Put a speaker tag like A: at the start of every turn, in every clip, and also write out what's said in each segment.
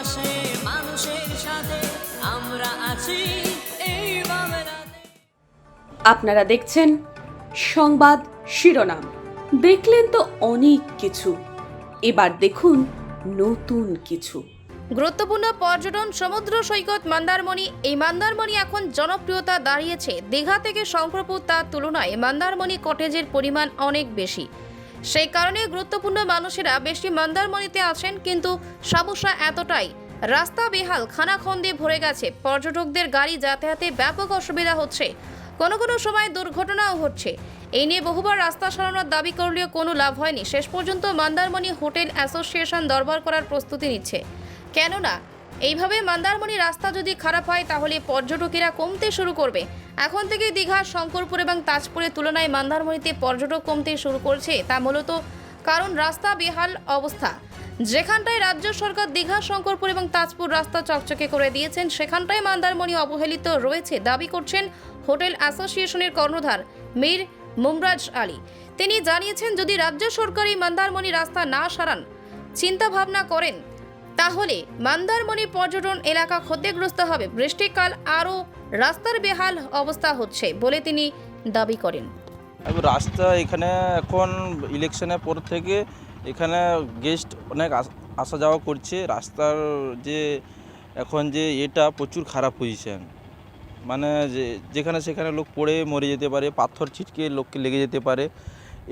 A: পাশে মানুষের সাথে আমরা আছি এই বাংলাতে।
B: আপনারা দেখছেন সংবাদ শিরোনাম। দেখলেন তো অনেক কিছু, এবার দেখুন নতুন কিছু।
C: গুরুত্বপূর্ণ পর্যটন সমুদ্র সৈকত মন্দারমণি। এই মন্দারমণি এখন জনপ্রিয়তা দাঁড়িয়েছে দীঘা থেকে শঙ্করপুর, তার তুলনায় মন্দারমণি কটেজের পরিমাণ অনেক বেশি। সেই কারণে গুরুত্বপূর্ণ মানুষেরা বেশি মন্দারমণিতে আছেন, কিন্তু সমস্যা এতটাই, রাস্তা বেহাল, খানাখন্দে ভরে গেছে, পর্যটকদের গাড়ি যাতায়াতে ব্যাপক অসুবিধা হচ্ছে, কোনো কোনো সময় দুর্ঘটনাও ঘটছে। এই নিয়ে বহুবার রাস্তা সরানোর দাবি করলেও কোনো লাভ হয়নি। শেষ পর্যন্ত মন্দারমণি হোটেল অ্যাসোসিয়েশন দরবার করার প্রস্তুতি নিচ্ছে। কেননা এইভাবে মন্দারমণি রাস্তা যদি খারাপ হয় তাহলে পর্যটকেরা কমতে শুরু করবে। এখন থেকে দীঘা, শঙ্করপুর এবং তাজপুরের তুলনায় মন্দারমণিতে পর্যটক কমতে শুরু করছে। তা মূলত কারণ রাস্তা বেহাল অবস্থা। যেখানটায় রাজ্য সরকার দীঘা, শঙ্করপুর এবং তাজপুর রাস্তা চকচকে করে দিয়েছেন, সেখানটায় মন্দারমণি অবহেলিত রয়েছে দাবি করছেন হোটেল অ্যাসোসিয়েশনের কর্ণধার মীর মুমরাজ আলী। তিনি জানিয়েছেন, যদি রাজ্য সরকার এই মন্দারমণি রাস্তা না সারান চিন্তা ভাবনা করেন তাহলে মন্দারমণি পর্যটন এলাকা ক্ষতিগ্রস্ত হবে। বৃষ্টিকাল আরও রাস্তার বেহাল অবস্থা হচ্ছে বলে তিনি দাবি করেন।
D: রাস্তা এখানে এখন ইলেকশনের পর থেকে এখানে গেস্ট অনেক আসা যাওয়া করছে। রাস্তার যে এখন যে এটা প্রচুর খারাপ পজিশন, মানে যেখানে সেখানে লোক পড়ে মরে যেতে পারে, পাথর ছিটকে লোককে লেগে যেতে পারে।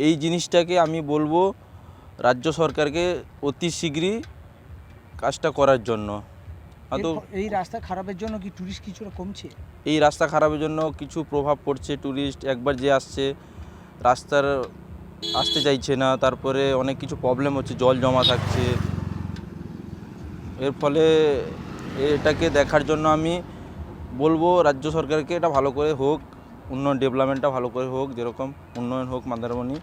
D: এই জিনিসটাকে আমি বলবো রাজ্য সরকারকে অতি শীঘ্রই কাজটা করার জন্য।
E: এই রাস্তা খারাপের জন্য কি টুরিস্ট কিছুটা কমছে?
D: এই রাস্তা খারাপের জন্য কিছু প্রভাব পড়ছে। টুরিস্ট একবার যে আসছে রাস্তার আসতে চাইছে না, তারপরে অনেক কিছু প্রবলেম হচ্ছে, জল জমা থাকছে। এর ফলে এটাকে দেখার জন্য আমি বলবো রাজ্য সরকারকে এটা ভালো করে হোক, উন্নয়ন ডেভেলপমেন্টটা ভালো করে হোক, যেরকম উন্নয়ন হোক মন্দারমণি,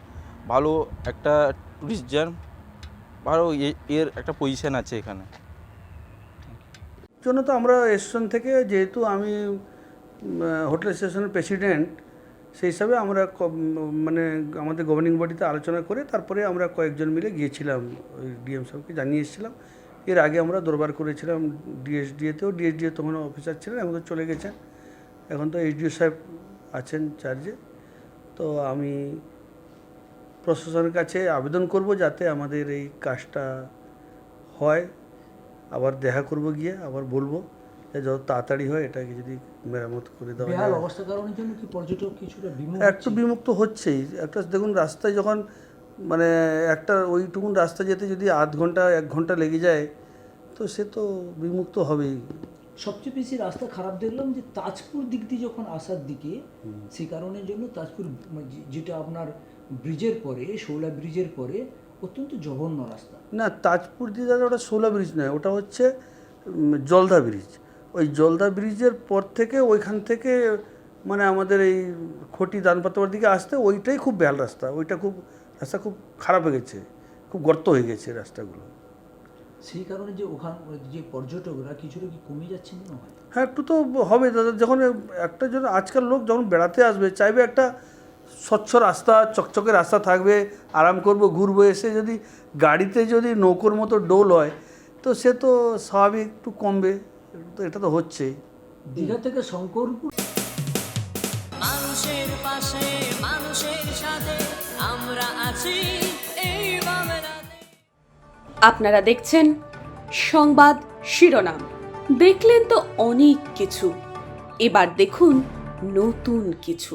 D: ভালো একটা টুরিস্ট যান, ভালো এর একটা পজিশন আছে এখানে।
F: জন্য তো আমরা স্টেশন থেকে, যেহেতু আমি হোটেল স্টেশনের প্রেসিডেন্ট, সেই হিসাবে আমরা মানে আমাদের গভর্নিং বডিতে আলোচনা করে তারপরে আমরা কয়েকজন মিলে গিয়েছিলাম, ওই ডিএম সাহেবকে জানিয়ে এসেছিলাম। এর আগে আমরা দরবার করেছিলাম ডিএসডিএতেও, ডিএসডিএ তখন অফিসার ছিলেন, এখন তো চলে গেছেন, এখন তো এইচডিও সাহেব আছেন চার্জে। তো আমি প্রশাসনের কাছে আবেদন করব যাতে আমাদের এই কাজটা হয়। আবার দেখা করব, গিয়ে আবার বলবো যে যত তাড়াতাড়ি হয় এটাকে যদি মেরামত করে দেওয়া যায়।
E: বেহাল অবস্থার কারণের জন্য কি পর্যটক কিছুটা
F: একটু বিমুক্ত হচ্ছেই। একটা দেখুন, রাস্তায় যখন মানে একটা ওইটুকুন রাস্তা যেতে যদি আধ ঘন্টা 1 ঘন্টা লেগে যায়, তো সে তো বিমুক্ত হবেই।
G: সবচেয়ে বেশি রাস্তা খারাপ দেখলাম যে তাজপুর দিক দিয়ে যখন আসার দিকে, সেই কারণের জন্য তাজপুর যেটা আপনার ব্রিজের পরে, শৌলা ব্রিজের পরে অত্যন্ত জঘন্য রাস্তা।
F: না, তাজপুর দিয়ে দাদা ওটা শোলা ব্রিজ নয়, ওটা হচ্ছে জলদা ব্রিজ। ওই জলদা ব্রিজের পর থেকে ওইখান থেকে মানে আমাদের এই খটি দানপাতার দিকে আসতে ওইটাই খুব বেহাল রাস্তা। ওইটা খুব রাস্তা খুব খারাপ হয়ে গেছে, খুব গর্ত হয়ে গেছে রাস্তাগুলো।
G: সেই কারণে যে ওখান যে পর্যটকরা কিছুটা কি কমে যাচ্ছে মনে হয়?
F: হ্যাঁ, একটু তো হবে দাদা। যখন একটা জন্য আজকাল লোক যখন বেড়াতে আসবে চাইবে একটা স্বচ্ছ রাস্তা, চকচকে রাস্তা থাকবে, আরাম করব, ঘুরবো। এসে যদি গাড়িতে যদি নৌকোর মতো ডোল হয়, তো সে তো স্বাভাবিক একটু কমবে। তো এটা তো হচ্ছেই।
G: দীঘা থেকে শঙ্করপুর
A: মানুষের পাশে মানুষের সাথে আমরা আছি এই বাংলাতে।
B: আপনারা দেখছেন সংবাদ শিরোনাম। দেখলেন তো অনেক কিছু, এবার দেখুন নতুন কিছু।